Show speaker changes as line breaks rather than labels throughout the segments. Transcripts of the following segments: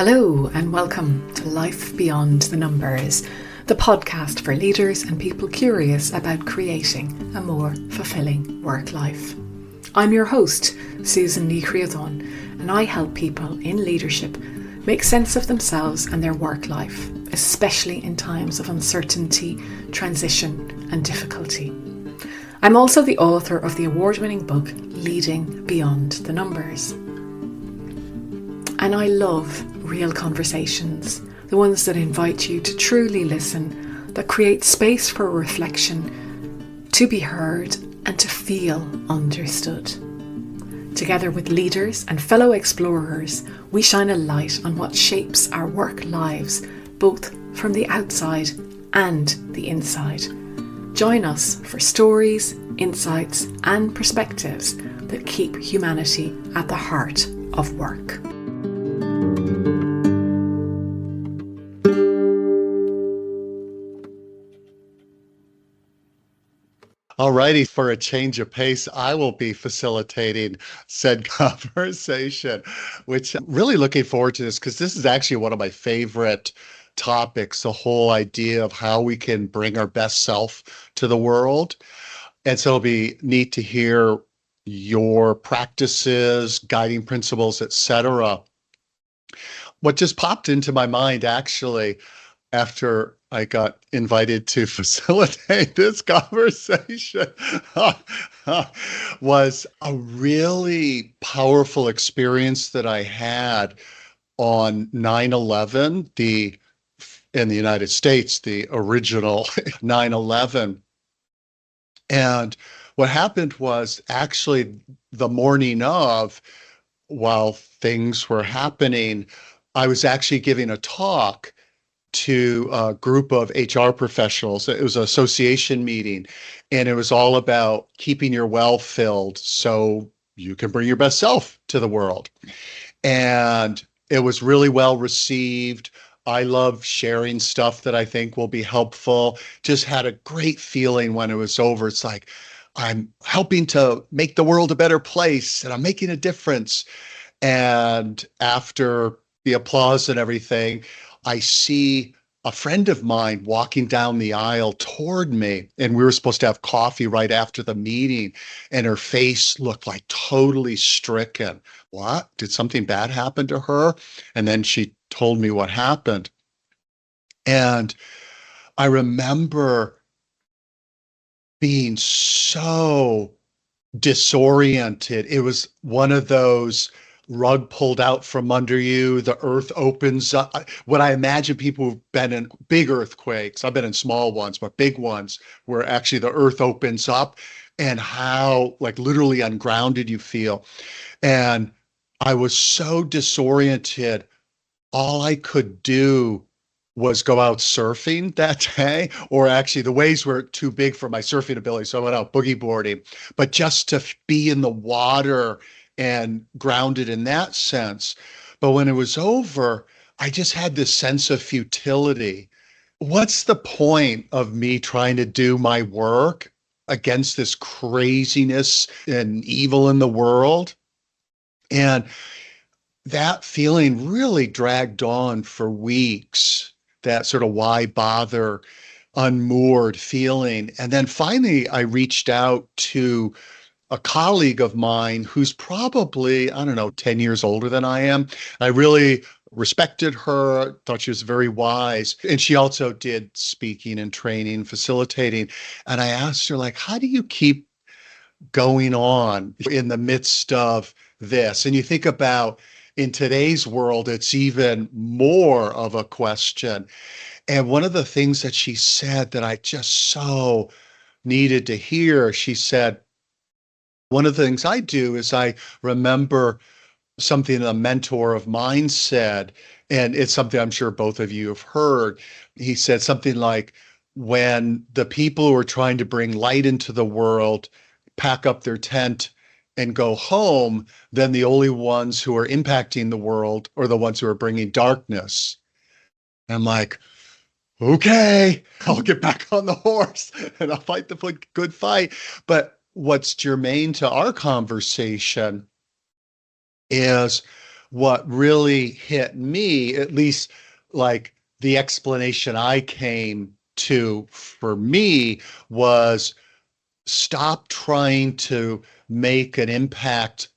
Hello and welcome to Life Beyond the Numbers, the podcast for leaders and people curious about creating a more fulfilling work life. I'm your host, Susanne Ní Chríodáin, and I help people in leadership make sense of themselves and their work life, especially in times of uncertainty, transition and difficulty. I'm also the author of the award-winning book, Leading Beyond the Numbers. And I love real conversations, the ones that invite you to truly listen, that create space for reflection, to be heard and to feel understood. Together with leaders and fellow explorers, we shine a light on what shapes our work lives, both from the outside and the inside. Join us for stories, insights and perspectives that keep humanity at the heart of work.
Alrighty, for a change of pace, I will be facilitating said conversation, which I'm really looking forward to this because this is actually one of my favorite topics, the whole idea of how we can bring our best self to the world. And so it'll be neat to hear your practices, guiding principles, etc. What just popped into my mind actually after I got invited to facilitate this conversation was a really powerful experience that I had on 9/11, in the United States, the original 9/11. And what happened was actually the morning of, while things were happening, I was actually giving a talk to a group of HR professionals. It was an association meeting, and it was all about keeping your well filled so you can bring your best self to the world. And it was really well received. I love sharing stuff that I think will be helpful. Just had a great feeling when it was over. It's like, I'm helping to make the world a better place and I'm making a difference. And after the applause and everything, I see a friend of mine walking down the aisle toward me, and we were supposed to have coffee right after the meeting, and her face looked like totally stricken. What? Did something bad happen to her? And then she told me what happened. And I remember being so disoriented. It was one of those rug pulled out from under you, the earth opens up. What I imagine people who've been in big earthquakes, I've been in small ones, but big ones where actually the earth opens up and how like literally ungrounded you feel. And I was so disoriented. All I could do was go out surfing that day, or actually the waves were too big for my surfing ability. So I went out boogie boarding, but just to be in the water and grounded in that sense. But when it was over, I just had this sense of futility. What's the point of me trying to do my work against this craziness and evil in the world? And that feeling really dragged on for weeks, that sort of why bother, unmoored feeling. And then finally, I reached out to a colleague of mine who's probably, I don't know, 10 years older than I am. I really respected her, thought she was very wise. And she also did speaking and training, facilitating. And I asked her, like, how do you keep going on in the midst of this? And you think about in today's world, it's even more of a question. And one of the things that she said that I just so needed to hear, she said, one of the things I do is I remember something a mentor of mine said, and it's something I'm sure both of you have heard. He said something like, when the people who are trying to bring light into the world pack up their tent and go home, then the only ones who are impacting the world are the ones who are bringing darkness. And I'm like, okay, I'll get back on the horse and I'll fight the good fight. But what's germane to our conversation is what really hit me, at least like the explanation I came to for me, was stop trying to make an impact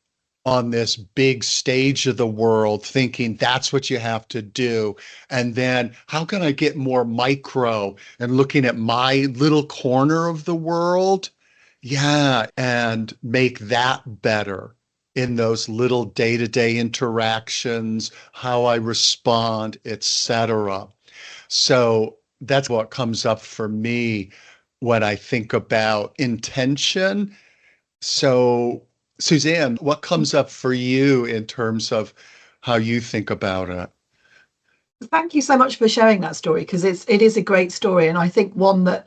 on this big stage of the world, thinking that's what you have to do. And then how can I get more micro and looking at my little corner of the world? Yeah, and make that better in those little day-to-day interactions, how I respond, etc. So that's what comes up for me when I think about intention. So, Susanne, what comes up for you in terms of how you think about it?
Thank you so much for sharing that story, because it is a great story, and I think one that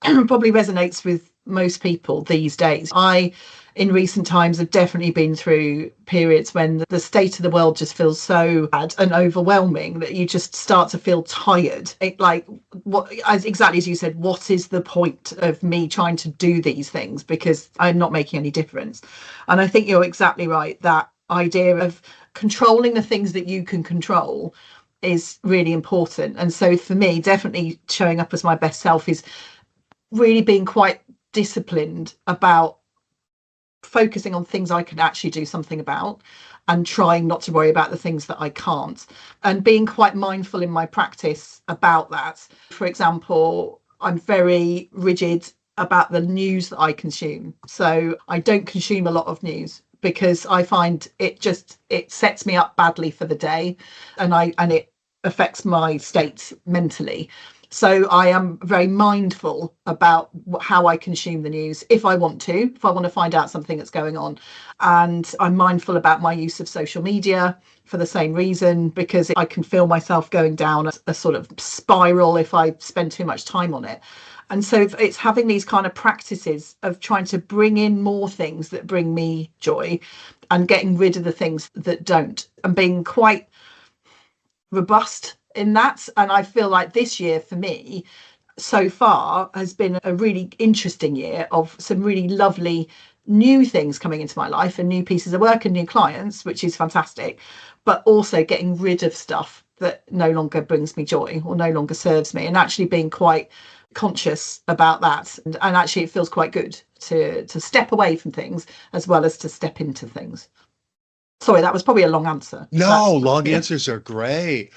probably resonates with most people these days. I, in recent times, have definitely been through periods when the state of the world just feels so bad and overwhelming that you just start to feel tired. Exactly as you said, what is the point of me trying to do these things because I'm not making any difference? And I think you're exactly right. That idea of controlling the things that you can control is really important. And so for me, definitely showing up as my best self is really being quite disciplined about focusing on things I can actually do something about and trying not to worry about the things that I can't, and being quite mindful in my practice about that. For example, I'm very rigid about the news that I consume. So I don't consume a lot of news because I find it sets me up badly for the day, and it affects my state mentally. So I am very mindful about how I consume the news if I want to find out something that's going on. And I'm mindful about my use of social media for the same reason, because I can feel myself going down a sort of spiral if I spend too much time on it. And so it's having these kind of practices of trying to bring in more things that bring me joy and getting rid of the things that don't, and being quite robust in that. And I feel like this year for me so far has been a really interesting year of some really lovely new things coming into my life and new pieces of work and new clients, which is fantastic, but also getting rid of stuff that no longer brings me joy or no longer serves me, and actually being quite conscious about that. And actually it feels quite good to step away from things as well as to step into things. Sorry, that was probably a long answer.
No, long answers are great.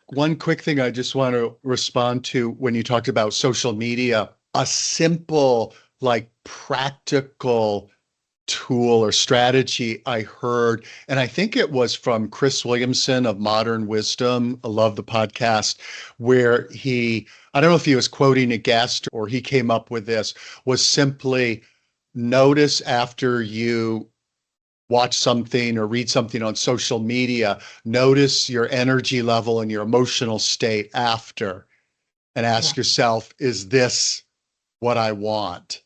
One quick thing I just want to respond to when you talked about social media, a simple, like practical tool or strategy I heard, and I think it was from Chris Williamson of Modern Wisdom. I love the podcast, where I don't know if he was quoting a guest or he came up with this, was simply notice after you watch something or read something on social media, notice your energy level and your emotional state after, and ask yourself, is this what I want?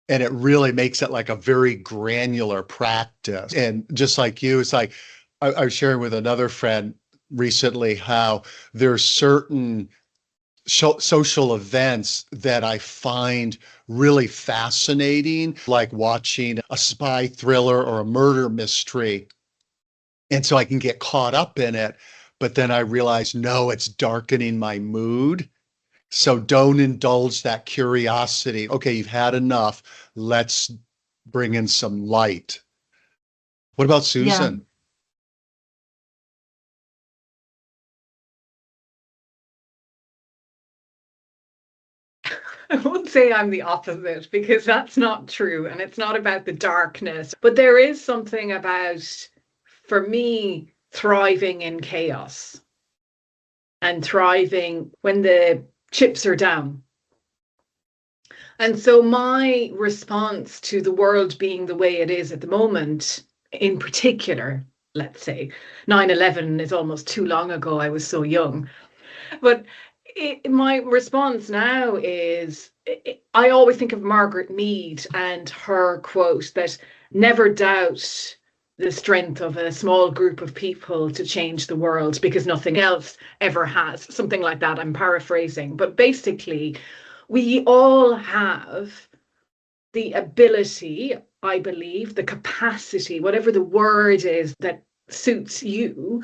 And it really makes it like a very granular practice. And just like you, it's like I was sharing with another friend recently how there's certain social events that I find really fascinating, like watching a spy thriller or a murder mystery. And so I can get caught up in it, but then I realize, no, it's darkening my mood. So don't indulge that curiosity. Okay, you've had enough. Let's bring in some light. What about Susan?
I won't say I'm the opposite, because that's not true, and it's not about the darkness. But there is something about, for me, thriving in chaos and thriving when the chips are down. And so my response to the world being the way it is at the moment, in particular, let's say 9/11 is almost too long ago. I was so young. But my response now is, I always think of Margaret Mead and her quote that never doubt the strength of a small group of people to change the world, because nothing else ever has. Something like that. I'm paraphrasing. But basically, we all have the ability, I believe, the capacity, whatever the word is that suits you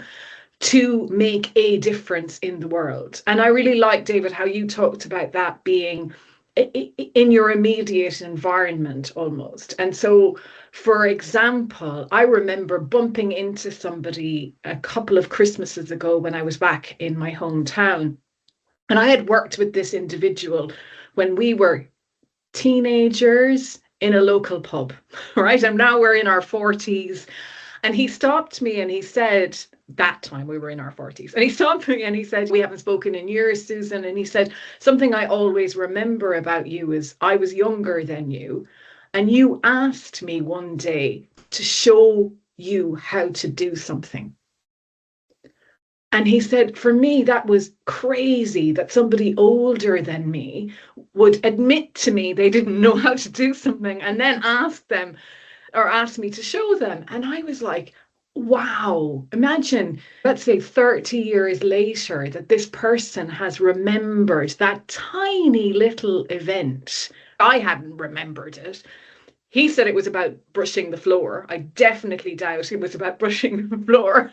to make a difference in the world. And I really like, David, how you talked about that being in your immediate environment almost. And so, for example, I remember bumping into somebody a couple of Christmases ago when I was back in my hometown. And I had worked with this individual when we were teenagers in a local pub, right? And now we're in our 40s. And he stopped me and he said, that time we were in our 40s, and he stopped me and he said, we haven't spoken in years, Susan. And he said, something I always remember about you is I was younger than you. And you asked me one day to show you how to do something. And he said, for me, that was crazy that somebody older than me would admit to me they didn't know how to do something and then ask me to show them. And I was like, wow, imagine, let's say 30 years later, that this person has remembered that tiny little event. I hadn't remembered it. He said it was about brushing the floor. I definitely doubt it was about brushing the floor.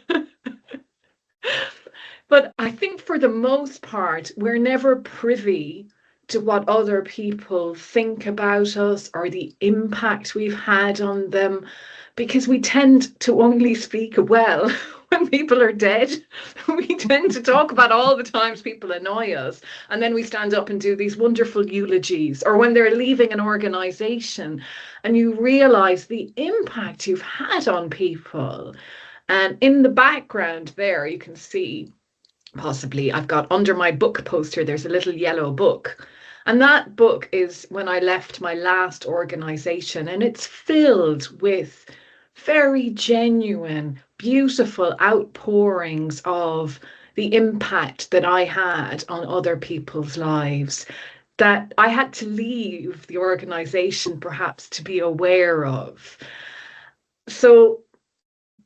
But I think for the most part, we're never privy to what other people think about us or the impact we've had on them, because we tend to only speak well when people are dead. We tend to talk about all the times people annoy us, and then we stand up and do these wonderful eulogies, or when they're leaving an organization and you realize the impact you've had on people. And in the background there, you can see, possibly, I've got under my book poster, there's a little yellow book. And that book is when I left my last organization, and it's filled with very genuine, beautiful outpourings of the impact that I had on other people's lives that I had to leave the organization perhaps to be aware of. So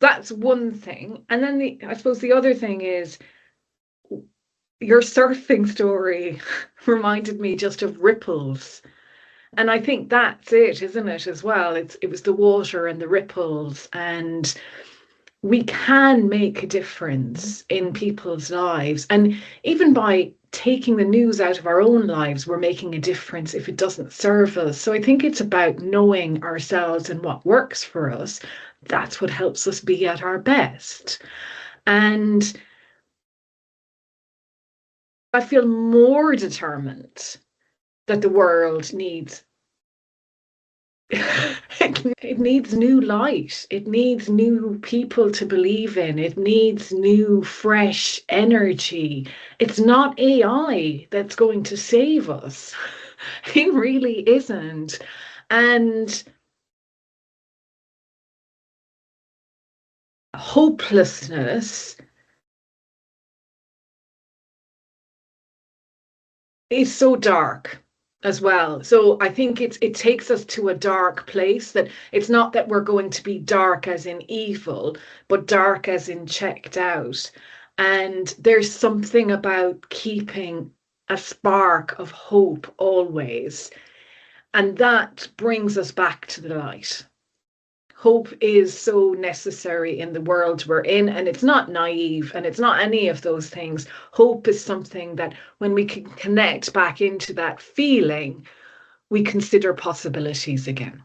that's one thing. And then I suppose the other thing is, your surfing story reminded me just of ripples. And I think that's it, isn't it, as well? It was the water and the ripples. And we can make a difference in people's lives. And even by taking the news out of our own lives, we're making a difference if it doesn't serve us. So I think it's about knowing ourselves and what works for us. That's what helps us be at our best. And I feel more determined that the world needs it needs new light. It needs new people to believe in. It needs new, fresh energy. It's not AI that's going to save us. It really isn't. And hopelessness is so dark as well. So I think it takes us to a dark place, that it's not that we're going to be dark as in evil, but dark as in checked out. And there's something about keeping a spark of hope always. And that brings us back to the light. Hope is so necessary in the world we're in, and it's not naive and it's not any of those things. Hope is something that when we can connect back into that feeling, we consider possibilities again.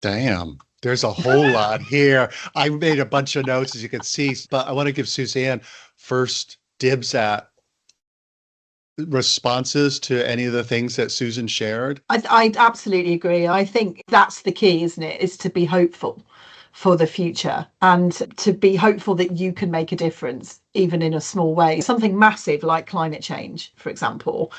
Damn, there's a whole lot here. I made a bunch of notes, as you can see, but I want to give Susanne first dibs at responses to any of the things that Susan shared.
I absolutely agree. I think that's the key, isn't it? Is to be hopeful for the future, and to be hopeful that you can make a difference, even in a small way. Something massive like climate change, for example,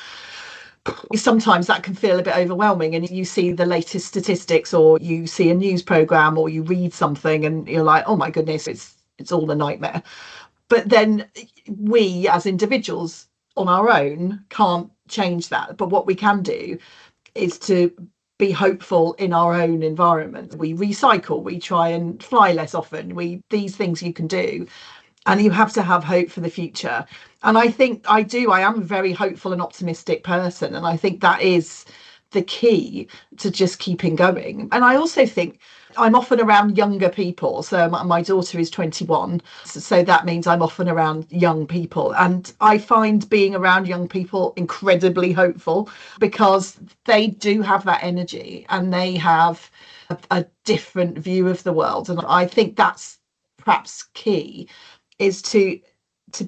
sometimes that can feel a bit overwhelming, and you see the latest statistics, or you see a news program, or you read something and you're like, oh my goodness, it's all a nightmare. But then we as individuals on our own can't change that. But what we can do is to be hopeful in our own environment. We recycle, we try and fly less often, these things you can do. And you have to have hope for the future. And I think I am a very hopeful and optimistic person. And I think that is the key to just keeping going. And I also think I'm often around younger people. So my daughter is 21. So that means I'm often around young people. And I find being around young people incredibly hopeful, because they do have that energy and they have a different view of the world. And I think that's perhaps key, is to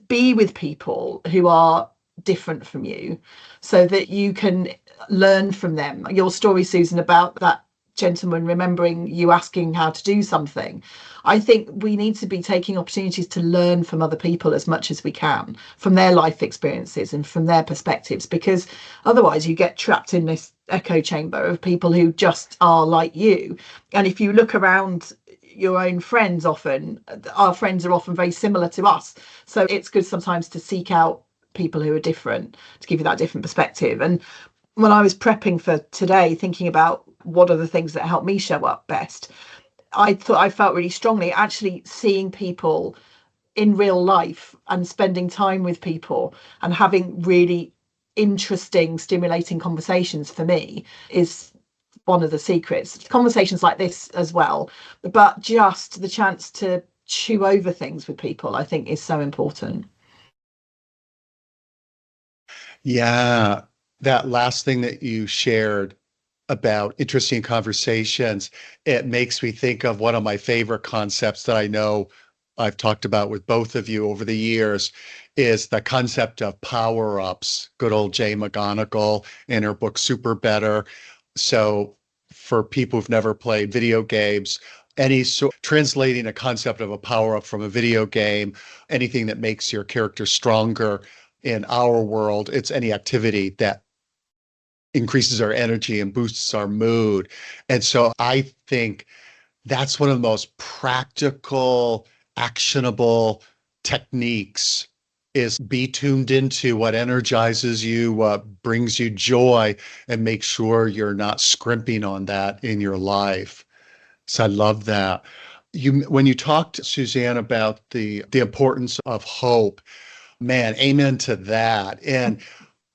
be with people who are different from you, so that you can learn from them. Your story, Susan, about that gentleman remembering you asking how to do something. I think we need to be taking opportunities to learn from other people as much as we can, from their life experiences and from their perspectives, because otherwise you get trapped in this echo chamber of people who just are like you. And if you look around your own friends, often our friends are often very similar to us. So it's good sometimes to seek out people who are different, to give you that different perspective. And when I was prepping for today, thinking about what are the things that help me show up best, I felt really strongly actually seeing people in real life and spending time with people and having really interesting, stimulating conversations, for me, is one of the secrets. Conversations like this as well, but just the chance to chew over things with people, I think, is so important.
Yeah, that last thing that you shared about interesting conversations, it makes me think of one of my favorite concepts that I know I've talked about with both of you over the years, is the concept of power-ups. Good old Jay McGonigal in her book Super Better. So for people who've never played video games, translating a concept of a power-up from a video game, anything that makes your character stronger. In our world, it's any activity that increases our energy and boosts our mood. And so I think that's one of the most practical, actionable techniques, is be tuned into what energizes you, what brings you joy, and make sure you're not scrimping on that in your life. So I love that. When you talked, Susanne, about the importance of hope, man, amen to that. And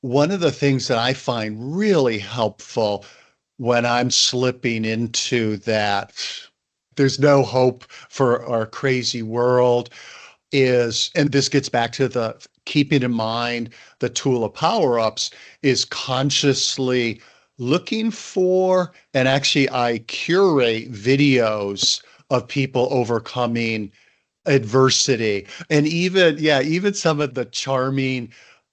one of the things that I find really helpful when I'm slipping into that, there's no hope for our crazy world, is, and this gets back to the keeping in mind the tool of power-ups, is consciously looking for, and actually I curate videos of people overcoming adversity. And even some of the charming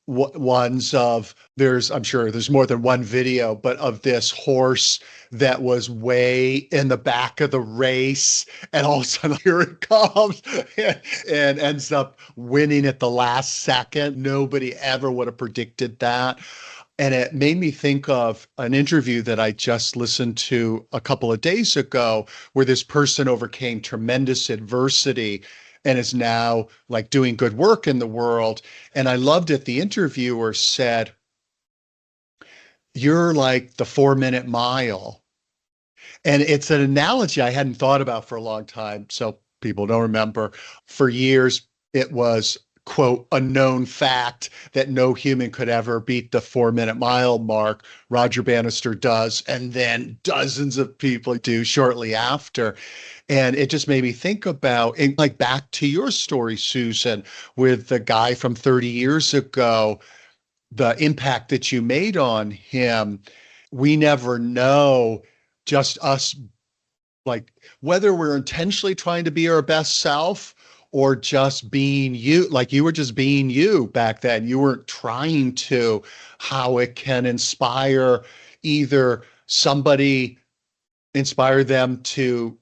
ones of, I'm sure there's more than one video, but of this horse that was way in the back of the race, and all of a sudden here it comes, and ends up winning at the last second. Nobody ever would have predicted that. And it made me think of an interview that I just listened to a couple of days ago, where this person overcame tremendous adversity and is now like doing good work in the world. And I loved it. The interviewer said, "You're like the 4-minute mile." And it's an analogy I hadn't thought about for a long time. So people don't remember. For years, it was, quote, a known fact that no human could ever beat the 4-minute mile mark. Roger Bannister does, and then dozens of people do shortly after. And it just made me think about, and like back to your story, Susan, with the guy from 30 years ago, the impact that you made on him. We never know, just us, like whether we're intentionally trying to be our best self or just being you, like you were just being you back then. You weren't trying to, how it can inspire either somebody, inspire them to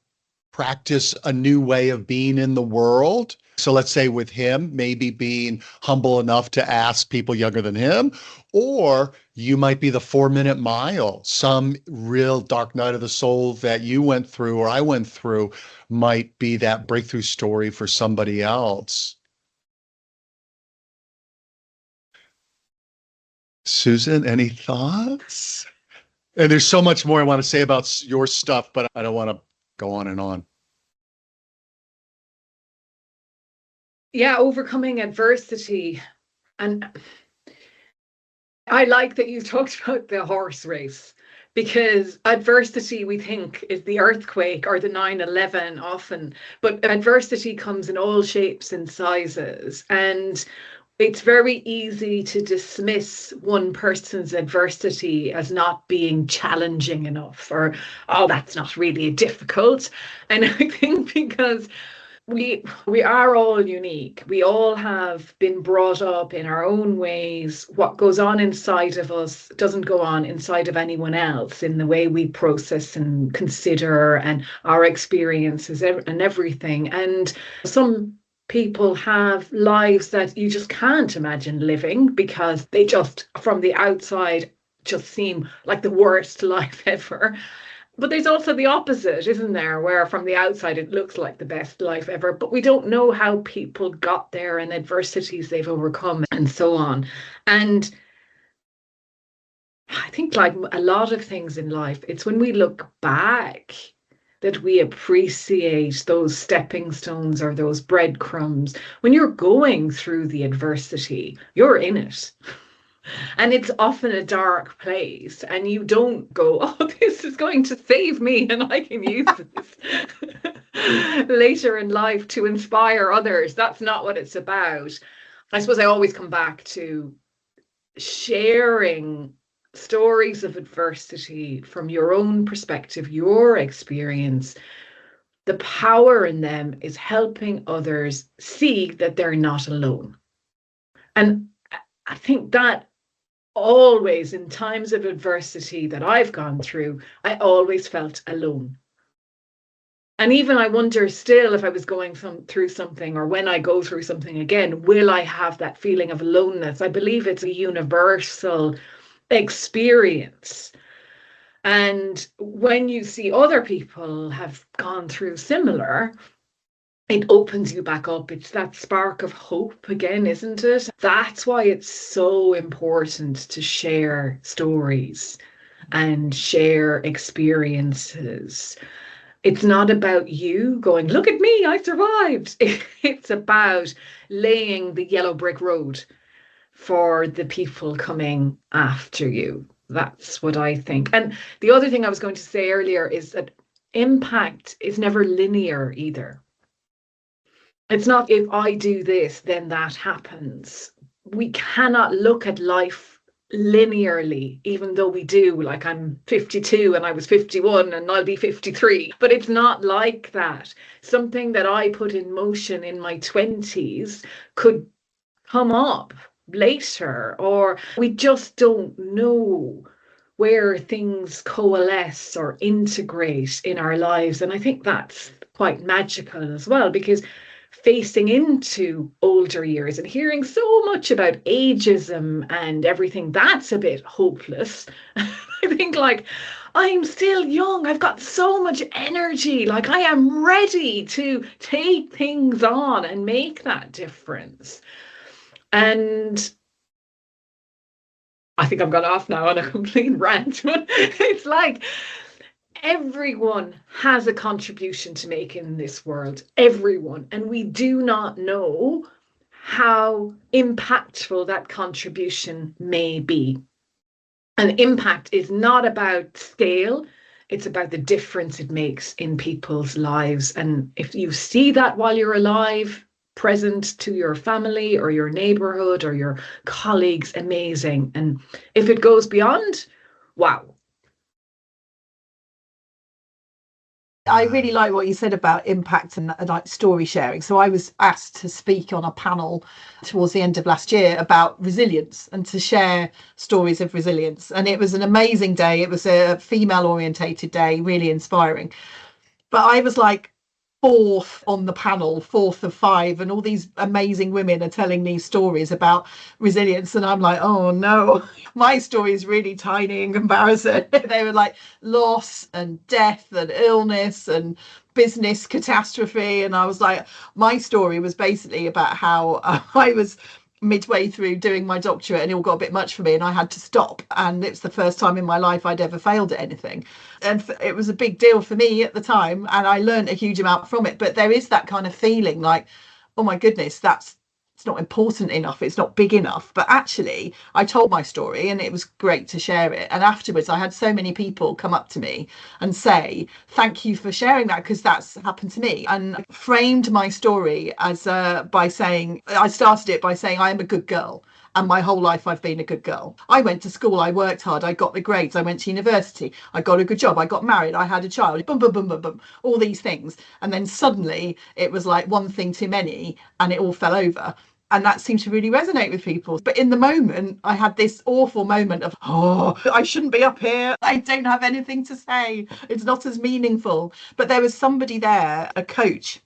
practice a new way of being in the world. So let's say with him, maybe being humble enough to ask people younger than him, or you might be the 4-minute mile, some real dark night of the soul that you went through or I went through might be that breakthrough story for somebody else. Susan, any thoughts? And there's so much more I want to say about your stuff, but I don't want to go on and on.
Yeah, overcoming adversity. And I like that you talked about the horse race, Because adversity, we think, is the earthquake or the 9/11 often, but adversity comes in all shapes and sizes. And it's very easy to dismiss one person's adversity as not being challenging enough, or, oh, that's not really difficult. And I think because we are all unique. We all have been brought up in our own ways. What goes on inside of us doesn't go on inside of anyone else in the way we process and consider and our experiences and everything. And some people have lives that you just can't imagine living because they just, from the outside, just seem like the worst life ever. But there's also the opposite, isn't there? Where from the outside it looks like the best life ever, but we don't know how people got there and adversities they've overcome and so on. And I think, like a lot of things in life, it's when we look back that we appreciate those stepping stones or those breadcrumbs. When you're going through the adversity, you're in it. And it's often a dark place, and you don't go, oh, this is going to save me and I can use this later in life to inspire others. That's not what it's about. I suppose I always come back to sharing stories of adversity from your own perspective, your experience. The power in them is helping others see that they're not alone. And I think that always, in times of adversity that I've gone through, I always felt alone. And even I wonder still, if I was going through something, or when I go through something again, will I have that feeling of aloneness? I believe it's a universal experience. And when you see other people have gone through similar, it opens you back up. It's that spark of hope again, isn't it? That's why it's so important to share stories and share experiences. It's not about you going, look at me, I survived. It's about laying the yellow brick road for the people coming after you. That's what I think. And the other thing I was going to say earlier is that impact is never linear either. It's not, if I do this, then that happens. We cannot look at life linearly, even though we do. Like, I'm 52 and I was 51 and I'll be 53. But it's not like that. Something that I put in motion in my 20s could come up later, or we just don't know where things coalesce or integrate in our lives. And I think that's quite magical as well, because facing into older years and hearing so much about ageism and everything, that's a bit hopeless. I think, like, I'm still young, I've got so much energy, like I am ready to take things on and make that difference. And I think I've gone off now on a complete rant, but it's like, everyone has a contribution to make in this world, everyone. And we do not know how impactful that contribution may be. And impact is not about scale, it's about the difference it makes in people's lives. And if you see that while you're alive, present to your family or your neighborhood or your colleagues, amazing. And if it goes beyond, wow.
I really like what you said about impact and like story sharing. So I was asked to speak on a panel towards the end of last year about resilience and to share stories of resilience. And it was an amazing day. It was a female orientated day, really inspiring. But I was like fourth on the panel, fourth of five, and all these amazing women are telling these stories about resilience, and I'm like, oh no, my story is really tiny in comparison. They were like loss and death and illness and business catastrophe, and I was like, my story was basically about how I was midway through doing my doctorate and it all got a bit much for me and I had to stop, and it's the first time in my life I'd ever failed at anything, and it was a big deal for me at the time and I learned a huge amount from it. But there is that kind of feeling like, oh my goodness, that's it's not important enough, it's not big enough. But actually, I told my story and it was great to share it. And afterwards, I had so many people come up to me and say, thank you for sharing that, because that's happened to me. And I framed my story as by saying, I started it by saying, I am a good girl. And my whole life I've been a good girl. I went to school, I worked hard, I got the grades, I went to university, I got a good job, I got married, I had a child, boom, boom, boom, boom, boom, all these things. And then suddenly it was like one thing too many and it all fell over. And that seemed to really resonate with people. But in the moment, I had this awful moment of, oh, I shouldn't be up here. I don't have anything to say. It's not as meaningful. But there was somebody there, a coach,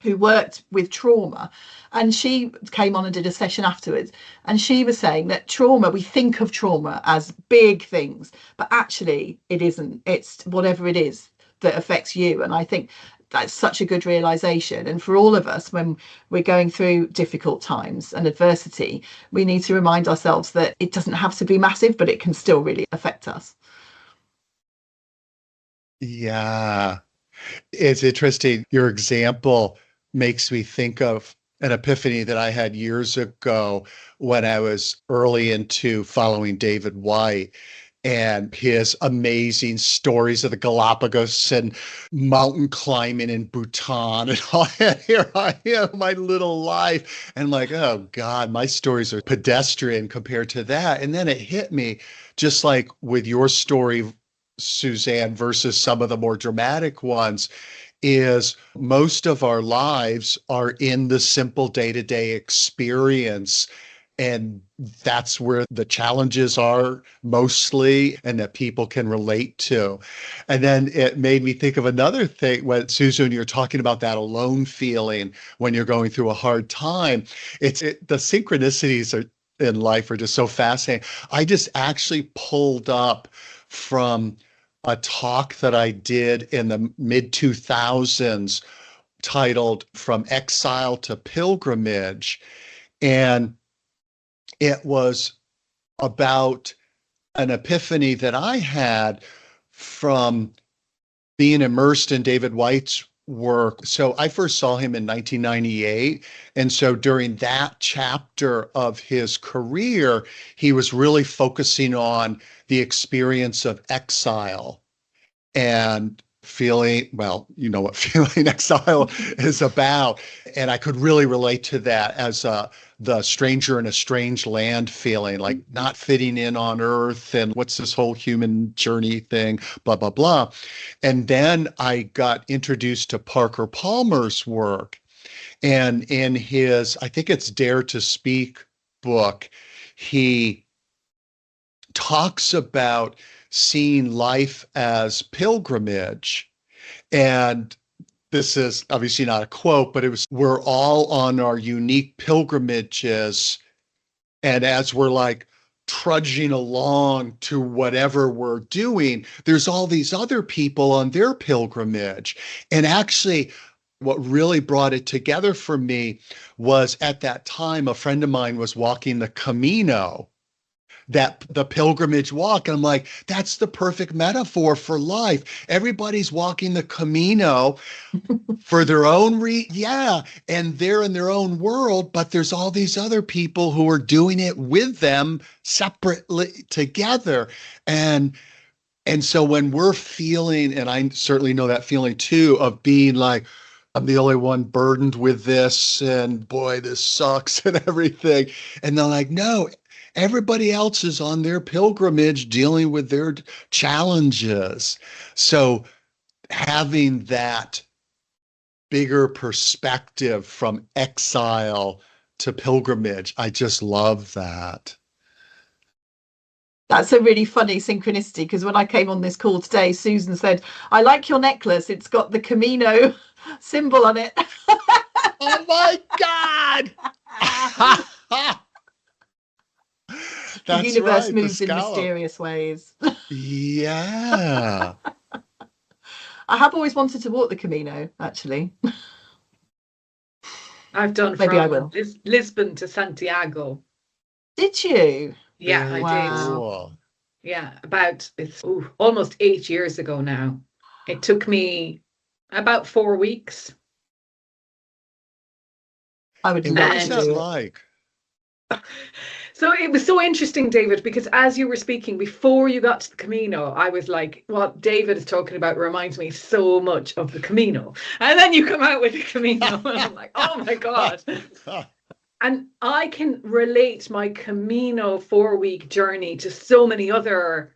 who worked with trauma, and she came on and did a session afterwards, and she was saying that trauma, we think of trauma as big things, but actually it isn't. It's whatever it is that affects you. And I think that's such a good realization. And for all of us, when we're going through difficult times and adversity, we need to remind ourselves that it doesn't have to be massive, but it can still really affect us.
Yeah, it's interesting. Your example makes me think of an epiphany that I had years ago when I was early into following David White and his amazing stories of the Galapagos and mountain climbing in Bhutan and all that. Here I am, my little life. And like, oh God, my stories are pedestrian compared to that. And then it hit me, just like with your story, Susanne, versus some of the more dramatic ones, is most of our lives are in the simple day-to-day experience. And that's where the challenges are mostly, and that people can relate to. And then it made me think of another thing when, Susan, you're talking about that alone feeling when you're going through a hard time. The synchronicities in life are just so fascinating. I just actually pulled up from a talk that I did in the mid 2000s titled From Exile to Pilgrimage. And it was about an epiphany that I had from being immersed in David White's work. So I first saw him in 1998. And so during that chapter of his career, he was really focusing on the experience of exile and feeling, well, you know what feeling exile is about. And I could really relate to that as the stranger in a strange land feeling, like not fitting in on Earth and what's this whole human journey thing, blah, blah, blah. And then I got introduced to Parker Palmer's work. And in his, I think it's Dare to Speak book, he talks about seeing life as pilgrimage. And this is obviously not a quote, but it was, we're all on our unique pilgrimages. And as we're like trudging along to whatever we're doing, there's all these other people on their pilgrimage. And actually, what really brought it together for me was at that time, a friend of mine was walking the Camino, that the pilgrimage walk. I'm like, that's the perfect metaphor for life. Everybody's walking the Camino for their own and they're in their own world, but there's all these other people who are doing it with them separately together. And so when we're feeling, and I certainly know that feeling too, of being like, I'm the only one burdened with this, and boy, this sucks and everything. And they're like, no, everybody else is on their pilgrimage dealing with their challenges. So having that bigger perspective from exile to pilgrimage, I just love that.
That's a really funny synchronicity, because when I came on this call today, Susan said, I like your necklace. It's got the Camino symbol on it.
Oh my God.
The universe
right,
moves in mysterious ways.
Yeah.
I have always wanted to walk the Camino, actually.
I've done
Maybe I will.
Lisbon to Santiago.
Did you?
Yeah,
Very
I did.
Cool.
Yeah, it's almost 8 years ago now. It took me about 4 weeks.
I would
And
love
what was
to
that
do it.
like?
So it was so interesting, David, because as you were speaking before you got to the Camino, I was like, what David is talking about reminds me so much of the Camino. And then you come out with the Camino, and I'm like, oh my God. And I can relate my Camino 4-week journey to so many other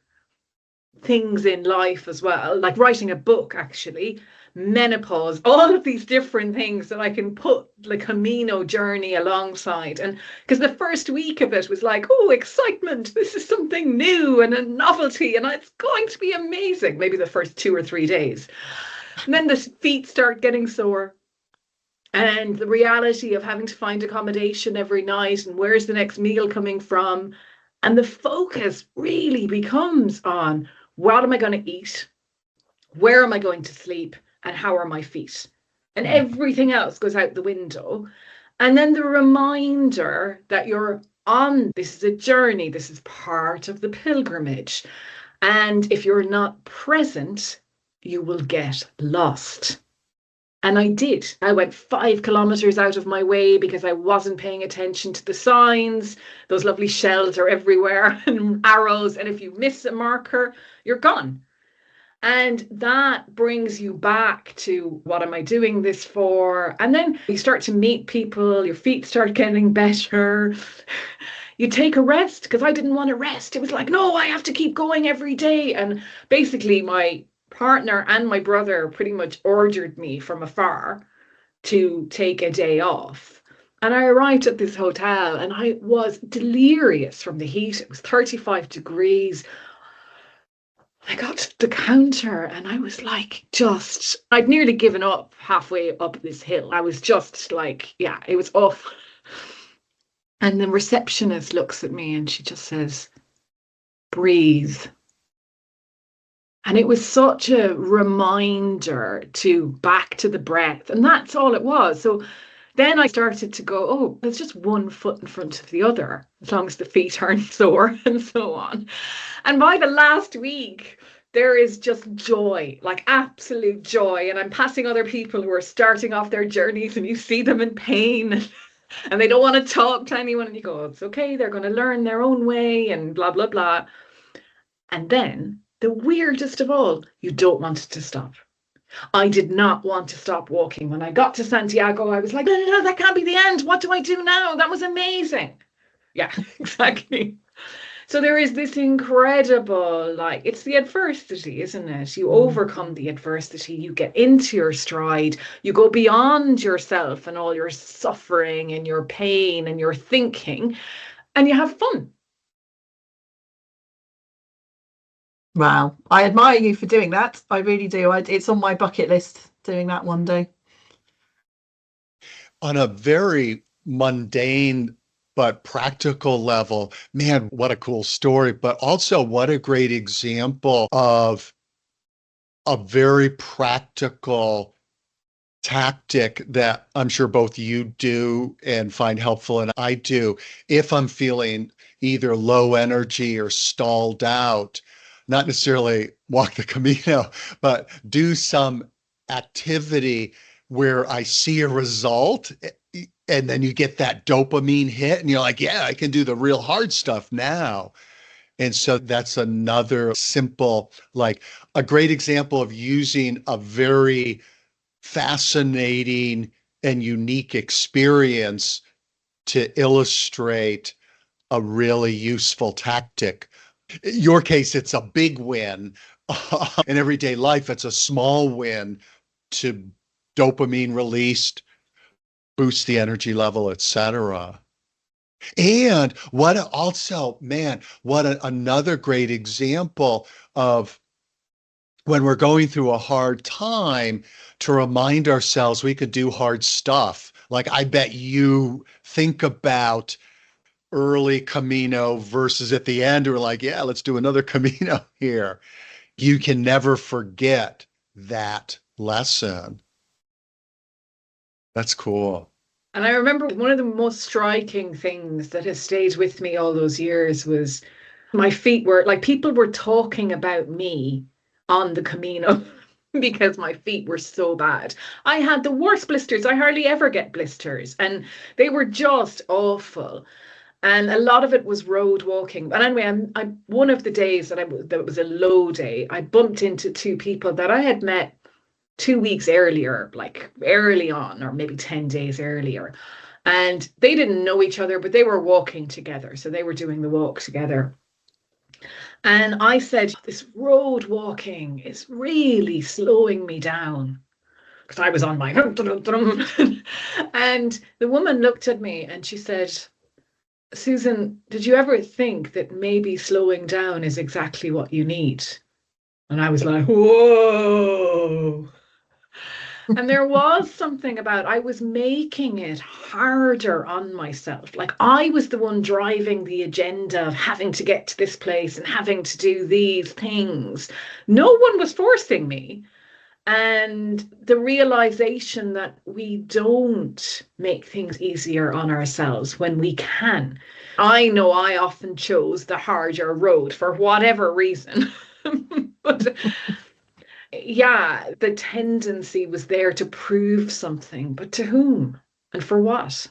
things in life as well, like writing a book, actually, menopause, all of these different things that I can put the Camino journey alongside. And because the first week of it was like, oh, excitement, this is something new and a novelty, and it's going to be amazing. Maybe the first 2 or 3 days. And then the feet start getting sore. And the reality of having to find accommodation every night and where's the next meal coming from. And the focus really becomes on what am I going to eat? Where am I going to sleep? And how are my feet? And everything else goes out the window. And then the reminder that you're on, this is a journey, this is part of the pilgrimage. And if you're not present, you will get lost. And I did. I went 5 kilometers out of my way because I wasn't paying attention to the signs. Those lovely shells are everywhere and arrows. And if you miss a marker, you're gone. And that brings you back to what am I doing this for? And then you start to meet people, your feet start getting better. You take a rest because I didn't want to rest. It was like, no, I have to keep going every day. And basically my partner and my brother pretty much ordered me from afar to take a day off. And I arrived at this hotel and I was delirious from the heat. It was 35 degrees. I got to the counter and I was like, I'd nearly given up halfway up this hill. I was just like, yeah, it was awful. And the receptionist looks at me and she just says, breathe. And it was such a reminder to back to the breath. And that's all it was. So then I started to go, oh, there's just one foot in front of the other, as long as the feet aren't sore and so on. And by the last week, there is just joy, like absolute joy. And I'm passing other people who are starting off their journeys and you see them in pain and they don't want to talk to anyone. And you go, it's okay, they're going to learn their own way and blah, blah, blah. And then the weirdest of all, you don't want it to stop. I did not want to stop walking. When I got to Santiago, I was like, no, that can't be the end. What do I do now? That was amazing. Yeah, exactly. So there is this incredible, like, it's the adversity, isn't it? You overcome the adversity, you get into your stride, you go beyond yourself and all your suffering and your pain and your thinking, and you have fun.
Wow. I admire you for doing that. I really do. It's on my bucket list, doing that one day.
On a very mundane but practical level, man, what a cool story, but also what a great example of a very practical tactic that I'm sure both you do and find helpful, and I do. If I'm feeling either low energy or stalled out, not necessarily walk the Camino, but do some activity where I see a result, and then you get that dopamine hit and you're like, yeah, I can do the real hard stuff now. And so that's another simple, like a great example of using a very fascinating and unique experience to illustrate a really useful tactic. In your case, it's a big win. In everyday life, it's a small win to dopamine released, boost the energy level, etc. And what also, man, another great example of when we're going through a hard time to remind ourselves we could do hard stuff. Like I bet you think about early Camino versus at the end, we're like, yeah, let's do another Camino here. You can never forget that lesson. That's cool.
And I remember one of the most striking things that has stayed with me all those years was my feet were like, people were talking about me on the Camino. because my feet were so bad. I had the worst blisters. I hardly ever get blisters, and they were just awful. And a lot of it was road walking. But anyway, one of the days that was a low day, I bumped into two people that I had met 2 weeks earlier, like early on, or maybe 10 days earlier. And they didn't know each other, but they were walking together. So they were doing the walk together. And I said, this road walking is really slowing me down, because I was on my and the woman looked at me and she said, Susan, did you ever think that maybe slowing down is exactly what you need? And I was like, whoa. And there was something about, I was making it harder on myself. Like I was the one driving the agenda of having to get to this place and having to do these things. No one was forcing me. And the realization that we don't make things easier on ourselves when we can. I know I often chose the harder road for whatever reason. But yeah, the tendency was there to prove something, but to whom and for what?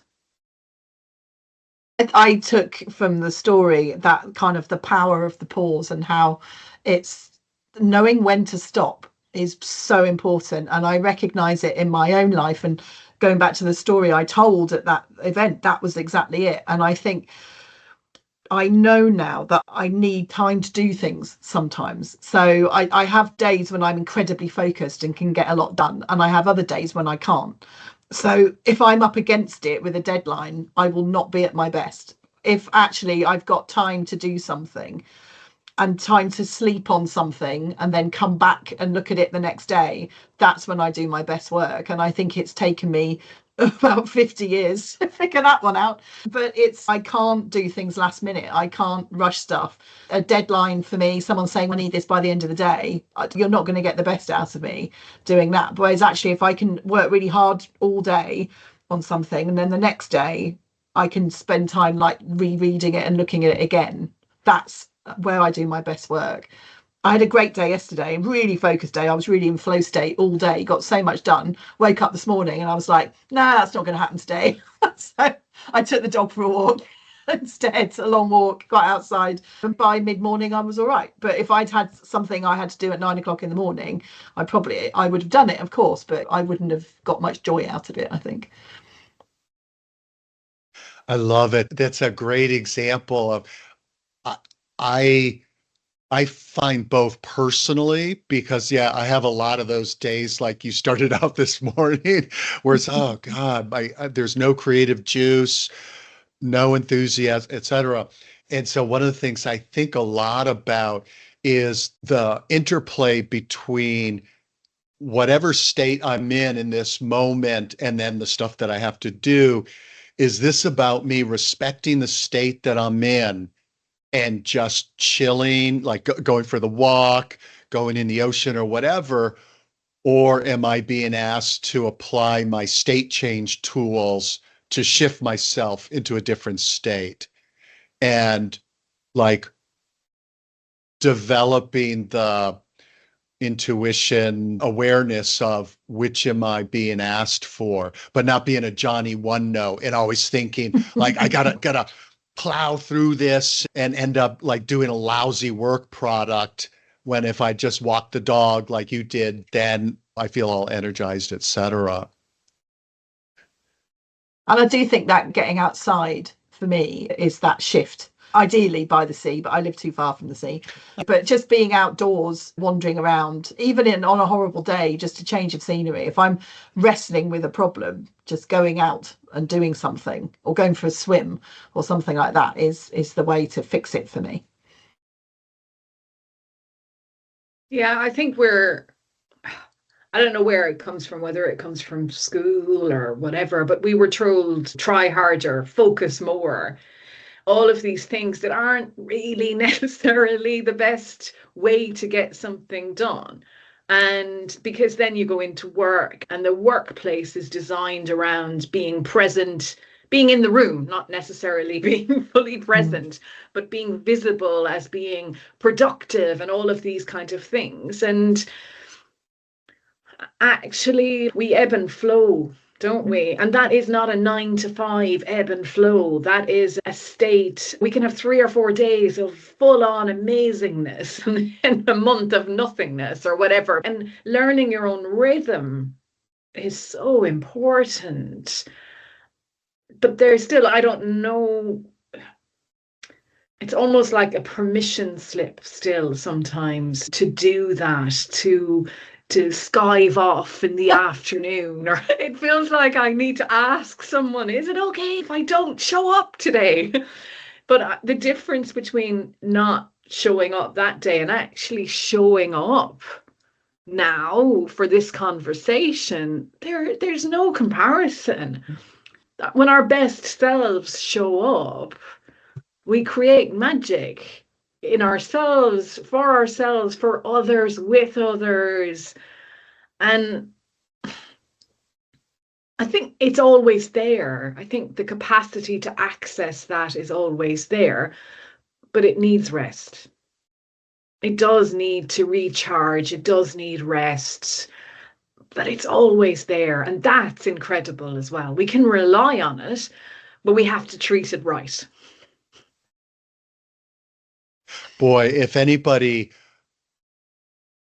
I took from the story that kind of the power of the pause, and how it's knowing when to stop is so important. And I recognize it in my own life. And going back to the story I told at that event, that was exactly it. And I think I know now that I need time to do things sometimes. So I have days when I'm incredibly focused and can get a lot done, and I have other days when I can't. So if I'm up against it with a deadline, I will not be at my best. If actually I've got time to do something and time to sleep on something and then come back and look at it the next day, that's when I do my best work. And I think it's taken me about 50 years to figure that one out. But I can't do things last minute. I can't rush stuff. A deadline for me, someone saying I need this by the end of the day, you're not going to get the best out of me doing that. Whereas actually, if I can work really hard all day on something, and then the next day I can spend time like rereading it and looking at it again, that's where I do my best work. I had a great day yesterday, a really focused day. I was really in flow state all day, got so much done. Woke up this morning and I was like, nah, that's not going to happen today. So I took the dog for a walk instead, a long walk, got outside. And by mid-morning, I was all right. But if I'd had something I had to do at 9 o'clock in the morning, I would have done it, of course, but I wouldn't have got much joy out of it, I think.
I love it. That's a great example of I find both personally, because I have a lot of those days like you started out this morning where it's, oh God, there's no creative juice, no enthusiasm, etc. And so one of the things I think a lot about is the interplay between whatever state I'm in this moment and then the stuff that I have to do. Is this about me respecting the state that I'm in and just chilling, like going for the walk, going in the ocean or whatever? Or am I being asked to apply my state change tools to shift myself into a different state? And like developing the intuition awareness of which am I being asked for, but not being a Johnny one note and always thinking like I gotta plow through this and end up like doing a lousy work product, when if I just walk the dog like you did, then I feel all energized, etc.
And I do think that getting outside for me is that shift, ideally by the sea, but I live too far from the sea. But just being outdoors, wandering around, even on a horrible day, just a change of scenery. If I'm wrestling with a problem, just going out and doing something or going for a swim or something like that is the way to fix it for me.
Yeah, I think I don't know where it comes from, whether it comes from school or whatever, but we were told try harder, focus more. All of these things that aren't really necessarily the best way to get something done. And because then you go into work and the workplace is designed around being present, being in the room, not necessarily being fully present, but being visible as being productive and all of these kind of things. And Actually, we ebb and flow, don't we? And that is not a 9 to 5 ebb and flow. That is a state. We can have 3 or 4 days of full on amazingness and then a month of nothingness or whatever. And learning your own rhythm is so important. But there's still, I don't know, it's almost like a permission slip still sometimes to do that, to skive off in the afternoon, or it feels like I need to ask someone, is it okay if I don't show up today? But the difference between not showing up that day and actually showing up now for this conversation, there's no comparison. When our best selves show up, we create magic in ourselves, for others, with others. And I think it's always there. I think the capacity to access that is always there, but it needs rest. It does need to recharge. It does need rest, but it's always there. And that's incredible as well. We can rely on it, but we have to treat it right.
Boy, if anybody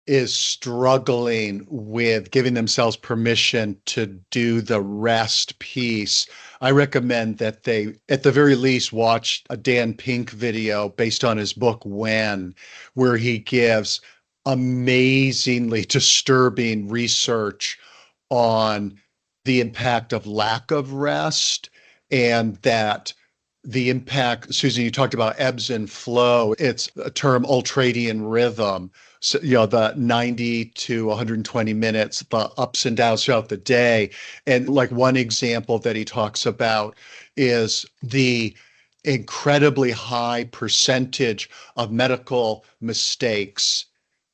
is struggling with giving themselves permission to do the rest piece, I recommend that they, at the very least, watch a Dan Pink video based on his book, When, where he gives amazingly disturbing research on the impact of lack of rest, and that the impact, Susan, you talked about ebbs and flow. It's a term, ultradian rhythm. So, the 90 to 120 minutes, the ups and downs throughout the day. And like one example that he talks about is the incredibly high percentage of medical mistakes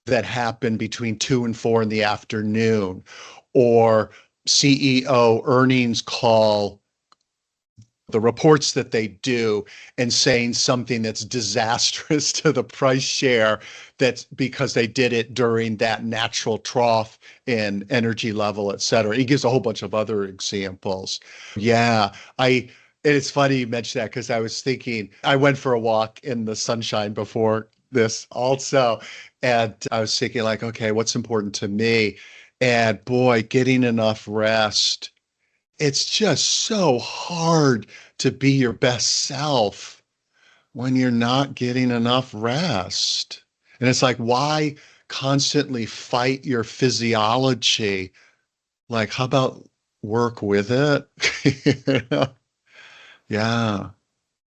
that happen between 2 and 4 in the afternoon, or CEO earnings call, the reports that they do, and saying something that's disastrous to the price share, that's because they did it during that natural trough in energy level, et cetera. He gives a whole bunch of other examples. Yeah, it's funny you mentioned that, because I was thinking, I went for a walk in the sunshine before this also, and I was thinking like, okay, what's important to me? And boy, getting enough rest. It's just so hard to be your best self when you're not getting enough rest. And it's like, why constantly fight your physiology? Like, how about work with it? Yeah.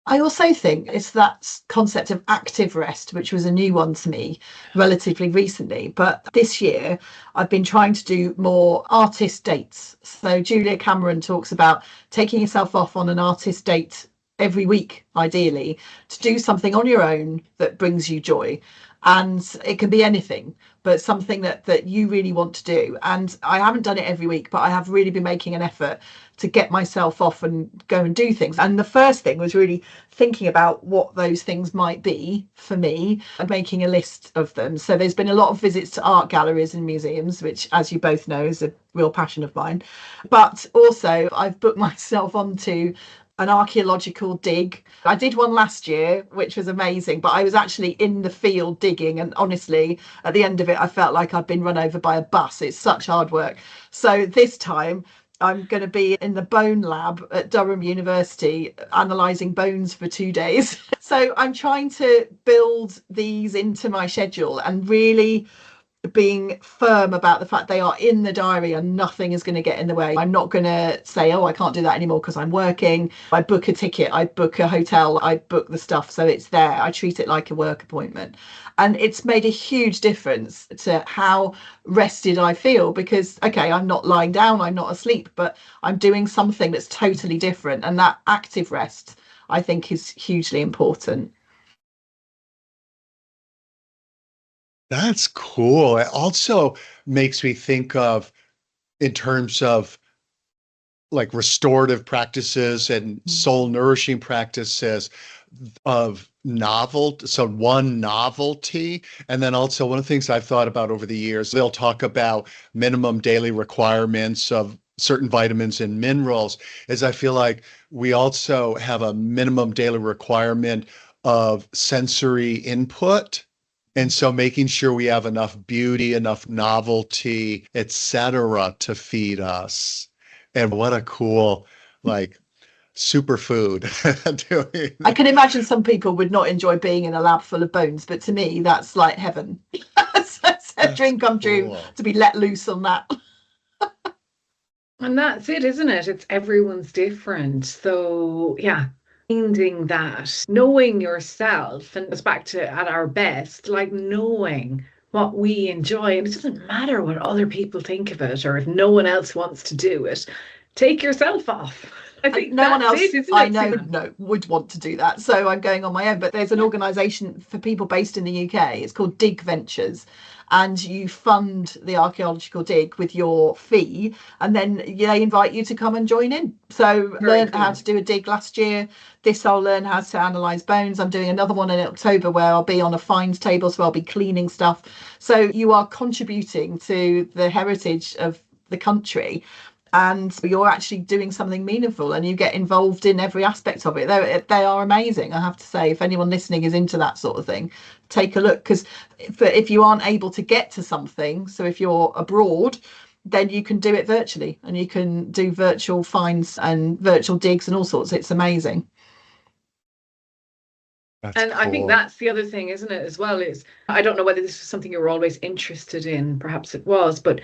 I also think it's that concept of active rest, which was a new one to me relatively recently. But this year, I've been trying to do more artist dates. So Julia Cameron talks about taking yourself off on an artist date every week, ideally, to do something on your own that brings you joy. And it can be anything, but something that you really want to do. And I haven't done it every week, but I have really been making an effort to get myself off and go and do things. And the first thing was really thinking about what those things might be for me and making a list of them. So there's been a lot of visits to art galleries and museums, which, as you both know, is a real passion of mine. But also I've booked myself onto an archaeological dig. I did one last year, which was amazing, but I was actually in the field digging, and honestly, at the end of it, I felt like I'd been run over by a bus. It's such hard work. So this time I'm going to be in the bone lab at Durham University, analysing bones for 2 days. So I'm trying to build these into my schedule and really being firm about the fact they are in the diary and nothing is going to get in the way. I'm not going to say, oh, I can't do that anymore because I'm working. I book a ticket, I book a hotel, I book the stuff, so it's there. I treat it like a work appointment. And it's made a huge difference to how rested I feel, because, okay, I'm not lying down, I'm not asleep, but I'm doing something that's totally different. And that active rest, I think, is hugely important.
That's cool. It also makes me think of, in terms of like restorative practices and soul nourishing practices, of one novelty. And then also one of the things I've thought about over the years, they'll talk about minimum daily requirements of certain vitamins and minerals, is I feel like we also have a minimum daily requirement of sensory input. And so making sure we have enough beauty, enough novelty, etc., to feed us. And what a cool, like, superfood.
I can imagine some people would not enjoy being in a lab full of bones, but to me, that's like heaven. It's a dream come true to be let loose on that.
And that's it, isn't it? It's everyone's different. So, yeah, finding that, knowing yourself, and it's back to at our best, like knowing what we enjoy. And it doesn't matter what other people think of it, or if no one else wants to do it, take yourself off. I think
no one else I know would want to do that. So I'm going on my own. But there's an organisation for people based in the UK. It's called Dig Ventures. And you fund the archaeological dig with your fee, and then they invite you to come and join in. So learned how to do a dig last year. This I'll learn how to analyse bones. I'm doing another one in October where I'll be on a finds table, so I'll be cleaning stuff. So you are contributing to the heritage of the country, and you're actually doing something meaningful, and you get involved in every aspect of it. They are amazing, I have to say. If anyone listening is into that sort of thing, take a look, because if you aren't able to get to something, so if you're abroad, then you can do it virtually, and you can do virtual finds and virtual digs and all sorts. It's amazing.
And cool. I think that's the other thing, isn't it, as well, is I don't know whether this was something you were always interested in, perhaps it was, but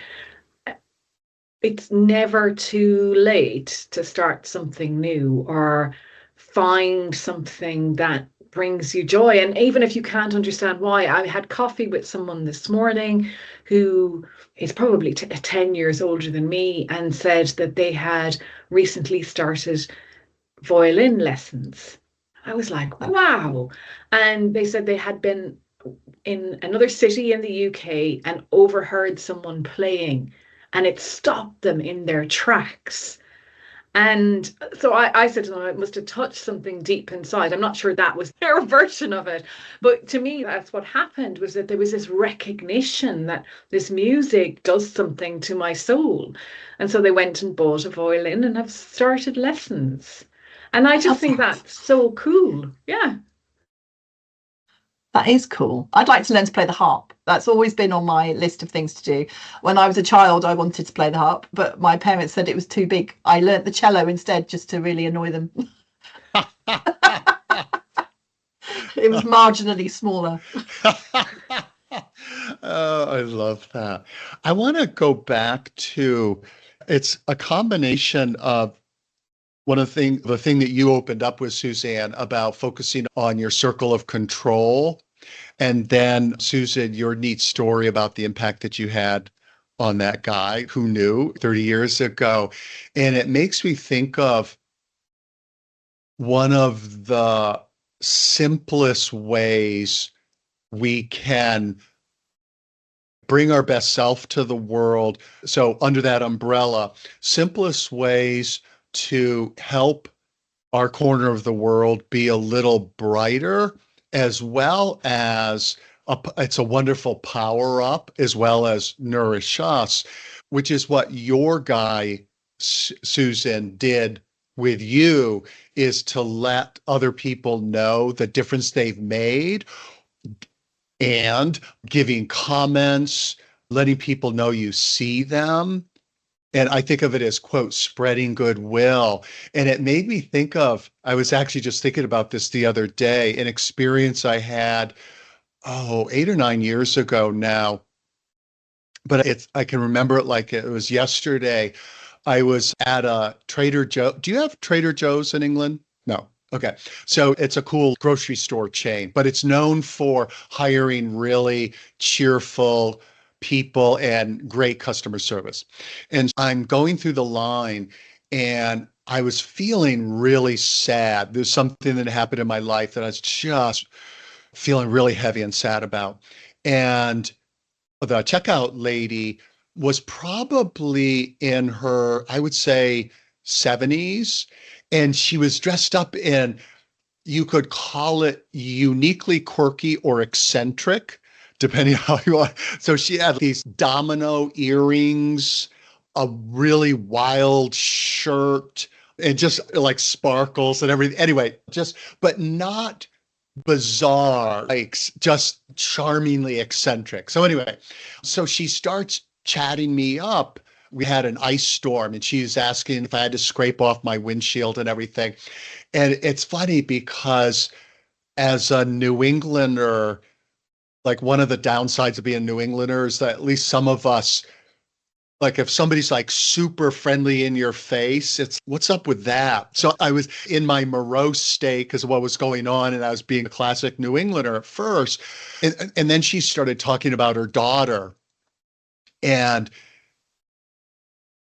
it's never too late to start something new or find something that brings you joy. And even if you can't understand why, I had coffee with someone this morning who is probably 10 years older than me, and said that they had recently started violin lessons. I was like, wow. And they said they had been in another city in the UK and overheard someone playing, and it stopped them in their tracks. And so I said to them, it must have touched something deep inside. I'm not sure that was their version of it, but to me, that's what happened, was that there was this recognition that this music does something to my soul. And so they went and bought a violin and have started lessons. And I just think that's so cool. Yeah.
That is cool. I'd like to learn to play the harp. That's always been on my list of things to do. When I was a child, I wanted to play the harp, but my parents said it was too big. I learnt the cello instead, just to really annoy them. It was marginally smaller.
Oh, I love that. I want to go back to, it's a combination of the thing that you opened up with, Susanne, about focusing on your circle of control. And then, Susan, your neat story about the impact that you had on that guy who knew 30 years ago. And it makes me think of one of the simplest ways we can bring our best self to the world. So under that umbrella, simplest ways to help our corner of the world be a little brighter, as well as it's a wonderful power up, as well as nourish us, which is what your guy, Susan, did with you, is to let other people know the difference they've made, and giving comments, letting people know you see them. And I think of it as, quote, spreading goodwill. And it made me think of, I was actually just thinking about this the other day, an experience I had, 8 or 9 years ago now. But I can remember it like it was yesterday. I was at a Trader Joe. Do you have Trader Joe's in England? No. Okay. So it's a cool grocery store chain, but it's known for hiring really cheerful people and great customer service. And I'm going through the line, and I was feeling really sad. There's something that happened in my life that I was just feeling really heavy and sad about. And the checkout lady was probably in her, I would say, 70s. And she was dressed up in you could call it uniquely quirky or eccentric, depending how you want. So she had these domino earrings, a really wild shirt, and just like sparkles and everything. Anyway, but not bizarre, like just charmingly eccentric. So anyway, so she starts chatting me up. We had an ice storm and she's asking if I had to scrape off my windshield and everything. And it's funny because as a New Englander, like one of the downsides of being a New Englander is that at least some of us, like if somebody's like super friendly in your face, it's what's up with that? So I was in my morose state because of what was going on, and I was being a classic New Englander at first. And then she started talking about her daughter. And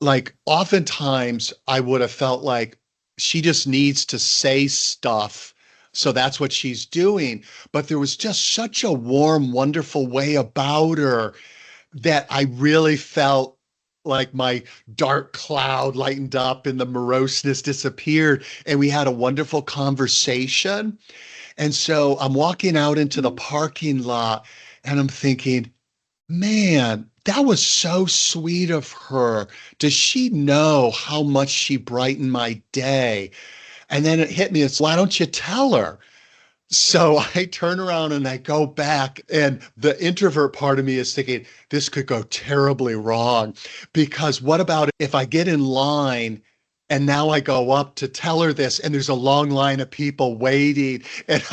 like oftentimes I would have felt like she just needs to say stuff. So that's what she's doing. But there was just such a warm, wonderful way about her that I really felt like my dark cloud lightened up and the moroseness disappeared. And we had a wonderful conversation. And so I'm walking out into the parking lot and I'm thinking, man, that was so sweet of her. Does she know how much she brightened my day? And then it hit me. It's, why don't you tell her? So I turn around and I go back, and the introvert part of me is thinking, this could go terribly wrong, because what about if I get in line and now I go up to tell her this and there's a long line of people waiting, and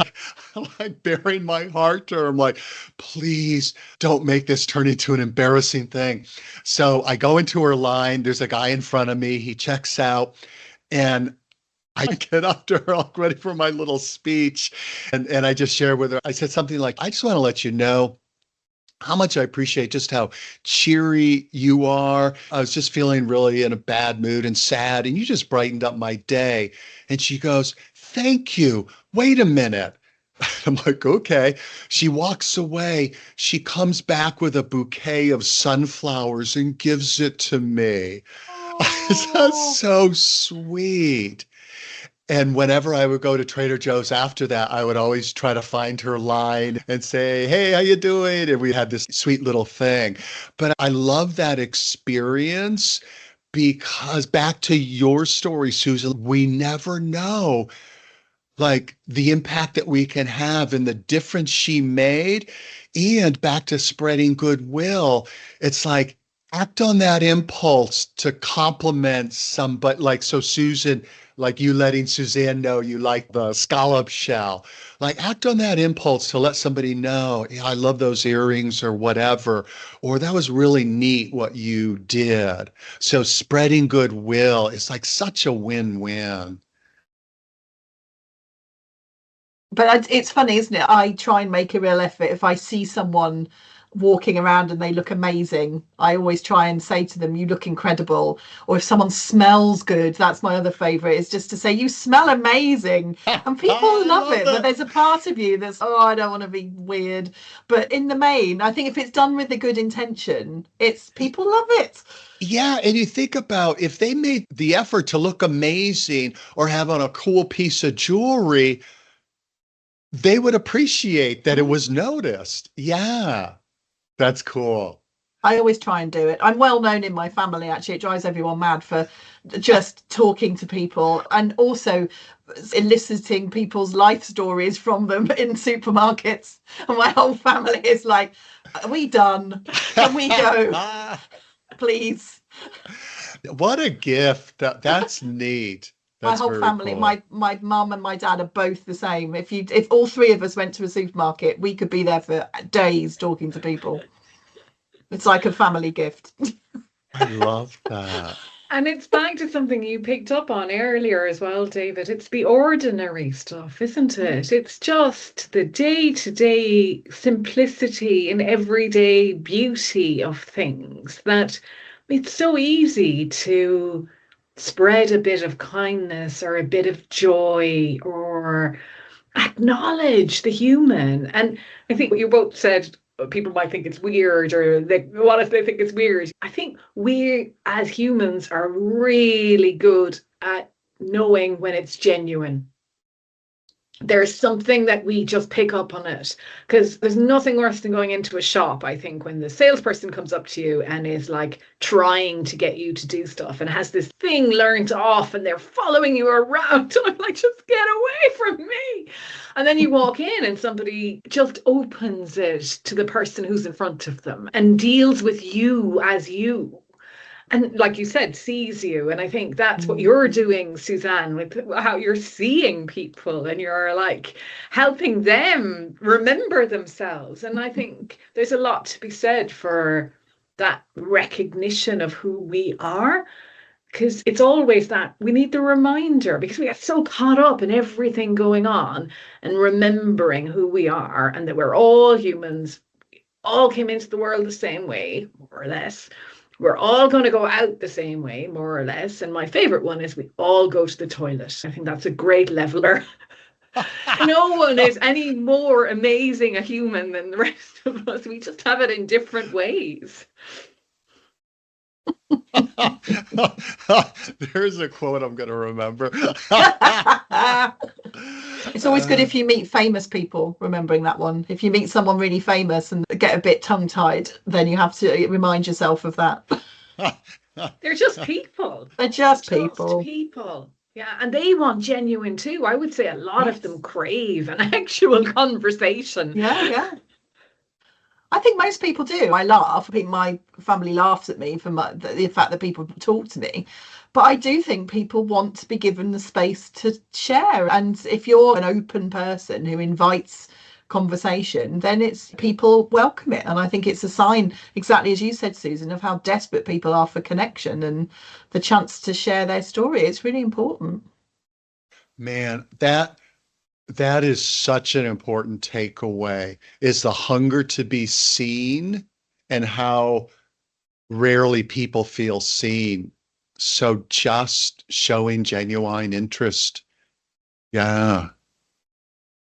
I'm like bearing my heart to her. I'm like, please don't make this turn into an embarrassing thing. So I go into her line. There's a guy in front of me. He checks out, and I get up to her all ready for my little speech. And I just shared with her, I said something like, I just want to let you know how much I appreciate just how cheery you are. I was just feeling really in a bad mood and sad, and you just brightened up my day. And she goes, thank you. Wait a minute. I'm like, okay. She walks away. She comes back with a bouquet of sunflowers and gives it to me. That's so sweet. And whenever I would go to Trader Joe's after that, I would always try to find her line and say, hey, how you doing? And we had this sweet little thing. But I love that experience because, back to your story, Susan, we never know like the impact that we can have and the difference she made. And back to spreading goodwill, it's like, act on that impulse to compliment somebody. Like, so Susan, like you letting Susanne know you like the scallop shell, like act on that impulse to let somebody know, yeah, I love those earrings or whatever, or that was really neat what you did. So spreading goodwill is like such a win-win.
But it's funny, isn't it? I try and make a real effort. If I see someone walking around and they look amazing, I always try and say to them, you look incredible. Or if someone smells good, that's my other favorite, is just to say, you smell amazing. And people love it. But there's a part of you that's, oh, I don't want to be weird. But in the main, I think if it's done with a good intention, it's people love it.
Yeah, and you think about if they made the effort to look amazing or have on a cool piece of jewelry, they would appreciate that it was noticed. Yeah. That's cool.
I always try and do it. I'm well known in my family, actually. It drives everyone mad for just talking to people and also eliciting people's life stories from them in supermarkets. And my whole family is like, are we done? Can we go? Please.
What a gift. That's neat. That's
my whole family,
cool.
my mum and my dad are both the same. If all three of us went to a supermarket, we could be there for days talking to people. It's like a family gift.
I love that.
And it's back to something you picked up on earlier as well, David. It's the ordinary stuff, isn't it? It's just the day-to-day simplicity and everyday beauty of things that it's so easy to spread a bit of kindness or a bit of joy or acknowledge the human. And I think what you both said, people might think it's weird, or what if they think it's weird? I think we as humans are really good at knowing when it's genuine. there's something that we just pick up on it, because there's nothing worse than going into a shop, I think, when the salesperson comes up to you and is like trying to get you to do stuff and has this thing learned off and they're following you around. I'm like, just get away from me. And then you walk in and somebody just opens it to the person who's in front of them and deals with you as you. And like you said, sees you. And I think that's what you're doing, Susanne, with how you're seeing people and you're like helping them remember themselves. And I think there's a lot to be said for that recognition of who we are, because it's always that we need the reminder, because we get so caught up in everything going on and remembering who we are and that we're all humans, all came into the world the same way, more or less. We're all going to go out the same way, more or less. And my favorite one is we all go to the toilet. I think that's a great leveler. No one is any more amazing a human than the rest of us. We just have it in different ways.
There's a quote I'm going to remember.
It's always good if you meet famous people, remembering that one. If you meet someone really famous and get a bit tongue-tied, then you have to remind yourself of that.
They're just people.
They're just people.
People. Yeah, and they want genuine too. I would say a lot of them crave an actual conversation.
Yeah. I think most people do. I laugh. I think my family laughs at me for the fact that people talk to me. But I do think people want to be given the space to share. And if you're an open person who invites conversation, then it's people welcome it. And I think it's a sign, exactly as you said, Susan, of how desperate people are for connection and the chance to share their story. It's really important.
Man, that is such an important takeaway, is the hunger to be seen and how rarely people feel seen. So just showing genuine interest. Yeah.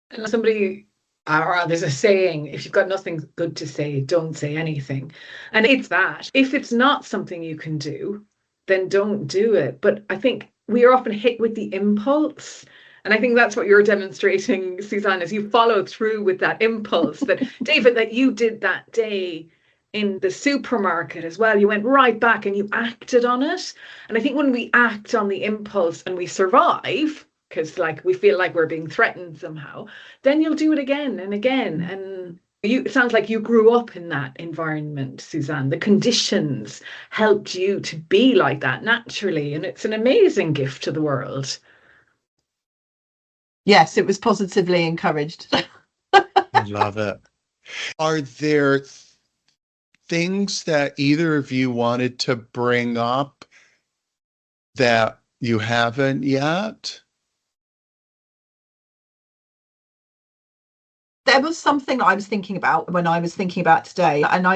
And somebody, or there's a saying, if you've got nothing good to say, don't say anything. And it's that. If it's not something you can do, then don't do it. But I think we are often hit with the impulse. And I think that's what you're demonstrating, Susanne, is you follow through with that impulse that, David, that you did that day in the supermarket as well. You went right back and you acted on it. And I think when we act on the impulse and we survive, because like we feel like we're being threatened somehow, then you'll do it again and again. And it sounds like you grew up in that environment, Susanne. The conditions helped you to be like that naturally. And it's an amazing gift to the world.
Yes, it was positively encouraged.
I love it. Are there things that either of you wanted to bring up that you haven't yet?
There was something that I was thinking about when I was thinking about today, and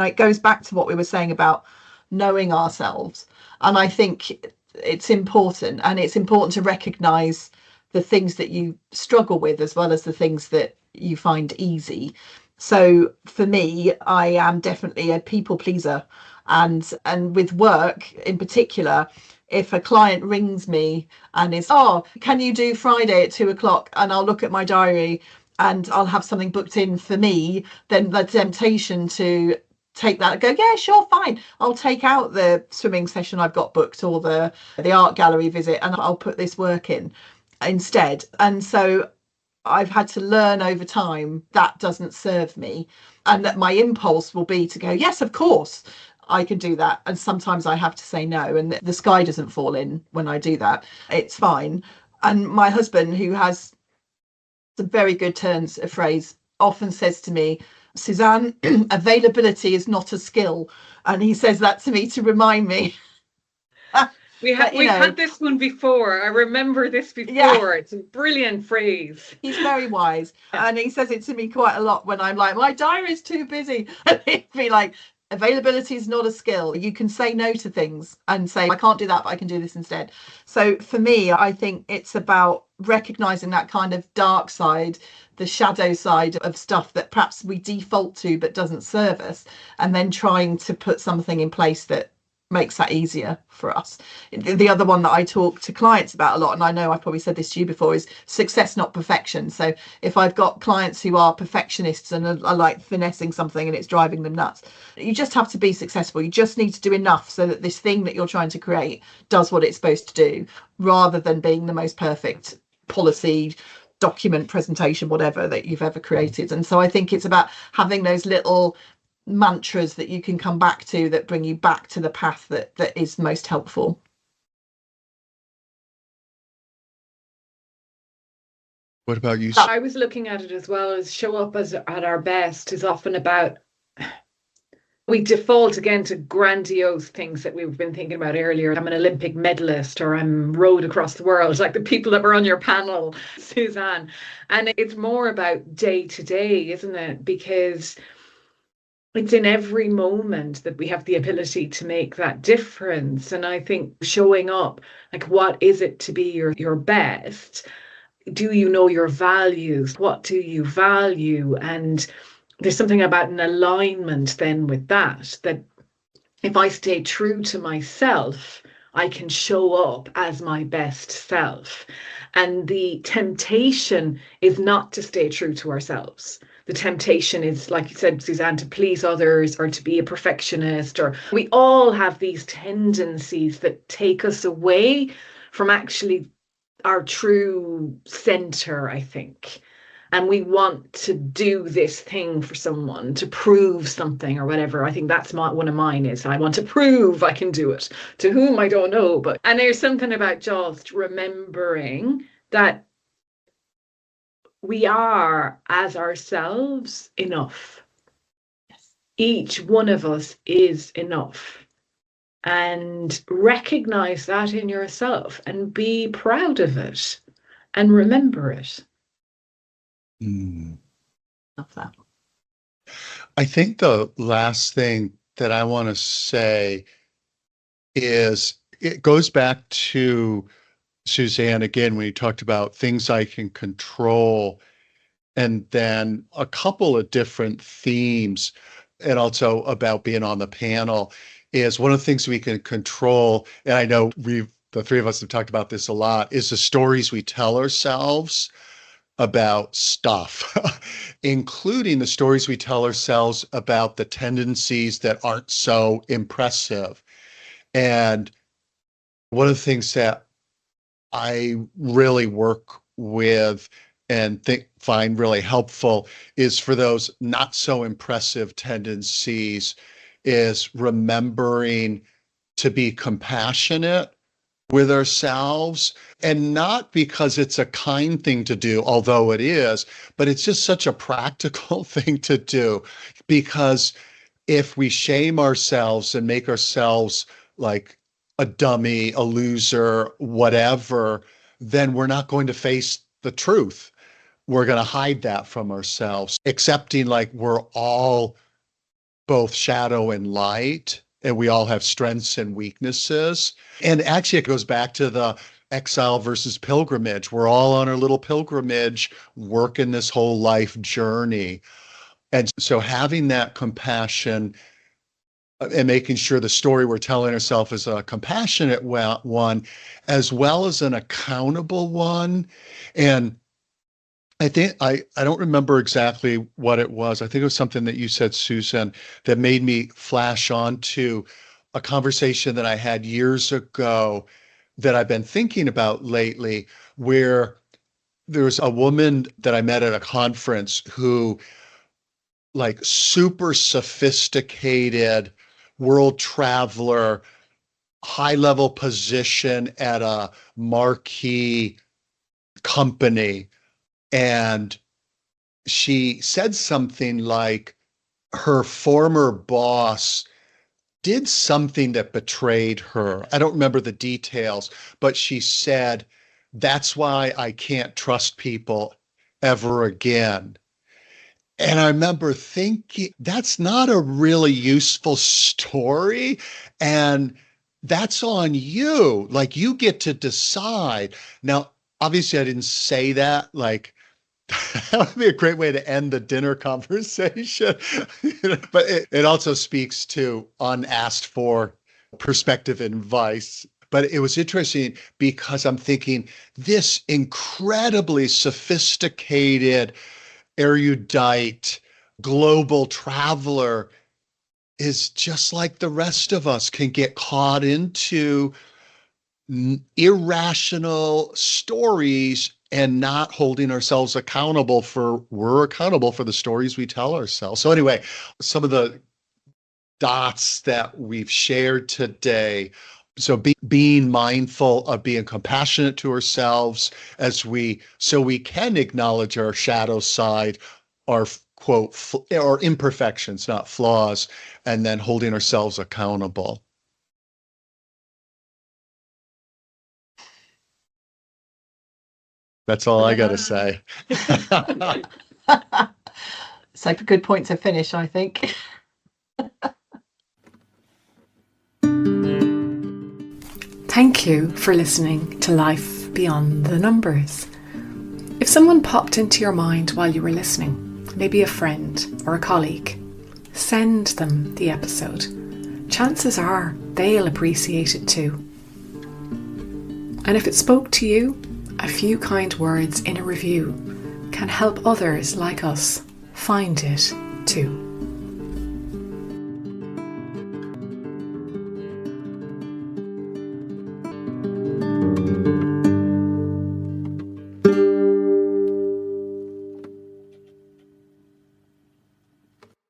it goes back to what we were saying about knowing ourselves. And I think it's important, and it's important to recognize the things that you struggle with as well as the things that you find easy. So for me, I am definitely a people pleaser, and with work in particular, if a client rings me and is, can you do Friday at 2:00, and I'll look at my diary and I'll have something booked in for me, then the temptation to take that and go, yeah, sure, fine, I'll take out the swimming session I've got booked or the art gallery visit, and I'll put this work in instead. And so I've had to learn over time that doesn't serve me, and that my impulse will be to go, yes, of course I can do that. And sometimes I have to say no, and the sky doesn't fall in when I do that. It's fine. And my husband, who has some very good turns of phrase, often says to me, Susanne, availability is not a skill. And he says that to me to remind me.
We've had this one before. I remember this before. Yeah. It's a brilliant phrase.
He's very wise. Yeah. And he says it to me quite a lot when I'm like, my diary's too busy. And he'd be like, availability is not a skill. You can say no to things and say, I can't do that, but I can do this instead. So for me, I think it's about recognizing that kind of dark side, the shadow side of stuff that perhaps we default to but doesn't serve us, and then trying to put something in place that makes that easier for us. The other one that I talk to clients about a lot, and I know I've probably said this to you before, is success, not perfection. So if I've got clients who are perfectionists and are like finessing something and it's driving them nuts, you just have to be successful. You just need to do enough so that this thing that you're trying to create does what it's supposed to do, rather than being the most perfect policy, document, presentation, whatever that you've ever created. And so I think it's about having those little mantras that you can come back to that bring you back to the path that is most helpful.
What about you?
I was looking at it as well as show up as at our best is often about, we default again to grandiose things that we've been thinking about earlier. I'm an Olympic medalist, or I'm rowed across the world, like the people that were on your panel, Susanne. And it's more about day to day, isn't it? Because it's in every moment that we have the ability to make that difference. And I think showing up, like, what is it to be your best? Do you know your values? What do you value? And there's something about an alignment then with that if I stay true to myself, I can show up as my best self. And the temptation is not to stay true to ourselves. The temptation is, like you said, Susanne, to please others or to be a perfectionist, or we all have these tendencies that take us away from actually our true center, I think. And we want to do this thing for someone, to prove something or whatever. I think that's one of mine is I want to prove I can do it. To whom, I don't know. And there's something about just remembering that we are, as ourselves, enough. Yes. Each one of us is enough. And recognize that in yourself and be proud of it and remember it. Love that.
I think the last thing that I want to say is it goes back to Susanne again when you talked about things I can control, and then a couple of different themes, and also about being on the panel is one of the things we can control. And I know the three of us have talked about this a lot, is the stories we tell ourselves about stuff, including the stories we tell ourselves about the tendencies that aren't so impressive. And one of the things that I really work with and find really helpful is for those not so impressive tendencies is remembering to be compassionate with ourselves, and not because it's a kind thing to do, although it is, but it's just such a practical thing to do. Because if we shame ourselves and make ourselves like a dummy, a loser, whatever, then we're not going to face the truth. We're going to hide that from ourselves, accepting like we're all both shadow and light, and we all have strengths and weaknesses. And actually, it goes back to the exile versus pilgrimage. We're all on our little pilgrimage, working this whole life journey. And so having that compassion and making sure the story we're telling ourselves is a compassionate one, as well as an accountable one. And I think I don't remember exactly what it was. I think it was something that you said, Susan, that made me flash on to a conversation that I had years ago that I've been thinking about lately, where there's a woman that I met at a conference who, like, super sophisticated world traveler, high level position at a marquee company. And she said something like her former boss did something that betrayed her. I don't remember the details, but she said, "That's why I can't trust people ever again." And I remember thinking, that's not a really useful story. And that's on you. Like, you get to decide. Now, obviously, I didn't say that like, that would be a great way to end the dinner conversation. But it also speaks to unasked for perspective and advice. But it was interesting because I'm thinking this incredibly sophisticated, erudite, global traveler is just like the rest of us, can get caught into irrational stories and not holding ourselves accountable we're accountable for the stories we tell ourselves. So anyway, some of the dots that we've shared today. So being mindful of being compassionate to ourselves so we can acknowledge our shadow side, our quote, or imperfections, not flaws, and then holding ourselves accountable. That's all I got to say.
So good point to finish, I think.
Thank you for listening to Life Beyond the Numbers. If someone popped into your mind while you were listening, maybe a friend or a colleague, send them the episode. Chances are they'll appreciate it too. And if it spoke to you, a few kind words in a review can help others like us find it too.